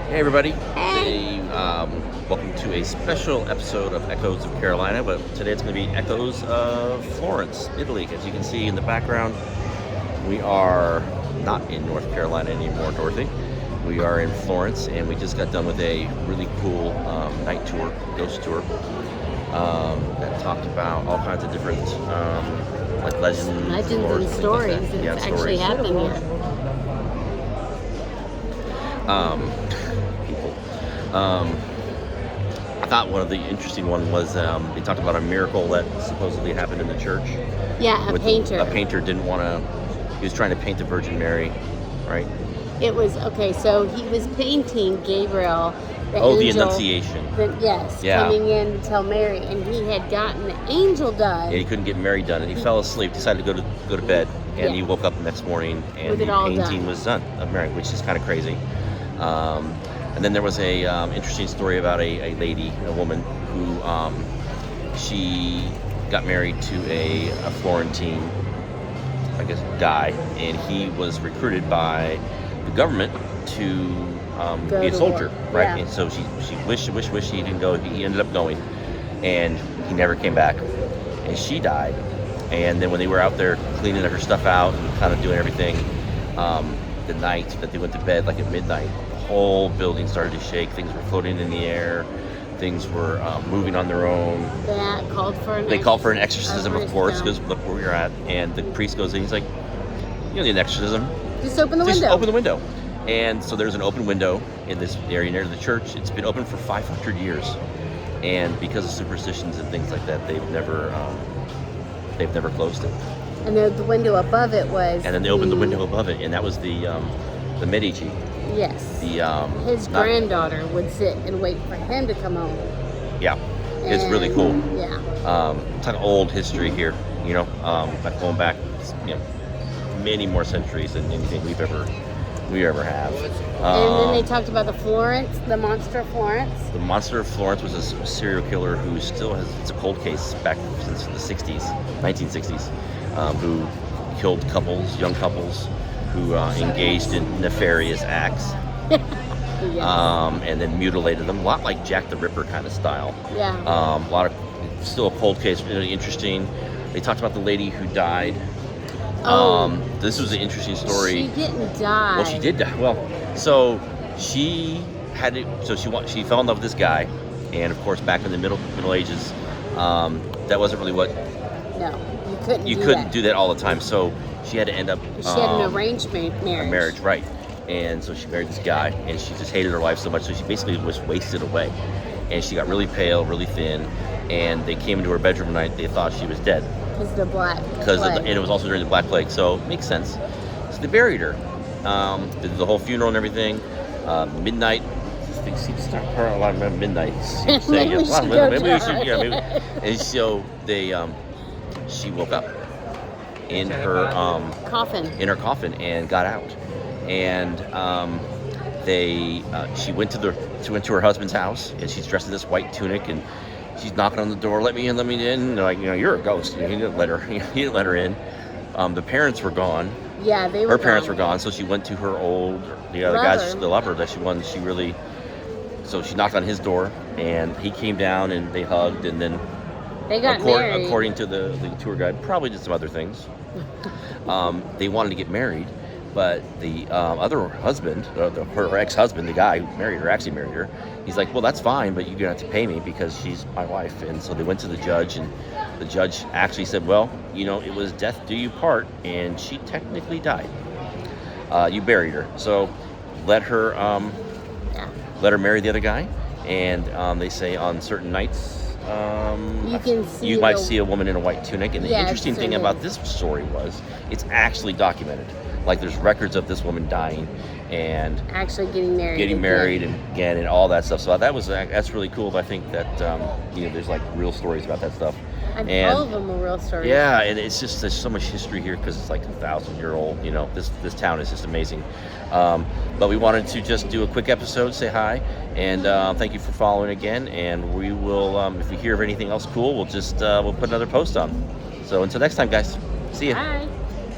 Hey everybody. Hey. Today, welcome to a special episode of Echoes of Carolina, but today it's going to be Echoes of Florence, Italy. As you can see in the background, we are not in North Carolina anymore, Dorothy. We are in Florence, and we just got done with a really cool night tour, ghost tour, that talked about all kinds of different like legends And stories like that. that's actually Stories. happened here. People. I thought one of the interesting one was they talked about a miracle that supposedly happened in the church. Yeah, a painter. A painter didn't want to. He was trying to paint the Virgin Mary, right? It was okay. So he was painting Gabriel, the The angel. Annunciation. Yes, Yeah. coming in to tell Mary, and he had gotten the angel done. Yeah, he couldn't get Mary done, and he fell asleep. Decided to go to bed, and he woke up the next morning, and With the it all painting done. was done of Mary, which is kind of crazy. And then there was a interesting story about a lady, a woman, who she got married to a Florentine, I guess, guy, and he was recruited by the government to Go be a to soldier, war. right? Yeah. And so she wished he didn't go. He ended up going, and he never came back, and she died. And then when they were out there cleaning her stuff out and kind of doing everything, the night that they went to bed, like at midnight, the whole building started to shake. Things were floating in the air. Things were moving on their own. That called for an. They called for an exorcism, of course, because because look where you're at. And the priest goes in. He's like, "You don't need an exorcism. just open the Just window. open the window." And so there's an open window in this area near the church. It's been open for 500 years, and because of superstitions and things like that, they've never closed it. And the window above it was. And then they opened the window above it, and that was the Medici. Yes. The His granddaughter would sit and wait for him to come home. Yeah, it's really cool. Yeah. It's like old history here, like going back, many more centuries than anything we ever have. And then they talked about the monster of Florence. The monster of Florence was a serial killer who still has, it's a cold case back since the 60s, 1960s, who killed young couples, who engaged in nefarious acts, Yes. and then mutilated them, a lot like Jack the Ripper kind of style. Yeah. A lot of, still a cold case, really interesting. They talked about the lady who died. This was an interesting story. She didn't die. Well, she did die. Well, so she had it. So she fell in love with this guy, and of course, back in the Middle Ages, that wasn't really what No, you couldn't. you do couldn't that. do that all the time. So she had to end up. She had an arranged marriage. A marriage, right? And so she married this guy, and she just hated her life so much, so she basically was wasted away. And she got really pale, really thin, and they came into her bedroom one night. They thought she was dead. Because the black. And it was also during the Black Plague, so it makes sense. So they buried her, did the whole funeral and everything. Midnight. Things seem to start her a lot of midnight. Maybe we should go try. And so she woke up in her coffin and got out, and she went to her husband's house, and she's dressed in this white tunic, and she's knocking on the door, let me in. And they're like, you're a ghost. He didn't let her in. The parents were gone. Yeah, they were. Her parents were gone, so she went to her the lover that she wanted. So she knocked on his door, and he came down, and they hugged, and then They got married. according to the tour guide, probably did some other things. They wanted to get married, but the other husband, her ex-husband, the guy who actually married her, he's like, well, that's fine, but you're going to have to pay me because she's my wife. And so they went to the judge, and the judge actually said, well, it was death do you part, and she technically died. You buried her. So let her marry the other guy, and they say on certain nights, you might see a woman in a white tunic. And the interesting thing about this story was it's actually documented. Like, there's records of this woman dying and actually getting married again and all that stuff. So that's really cool. I think that there's like real stories about that stuff. And all of them were real stories. Yeah, and it's just, there's so much history here because it's like 1,000-year-old. This town is just amazing. But we wanted to just do a quick episode, say hi, and thank you for following again. And we will, if we hear of anything else cool, we'll put another post on. So until next time, guys, see ya. Bye.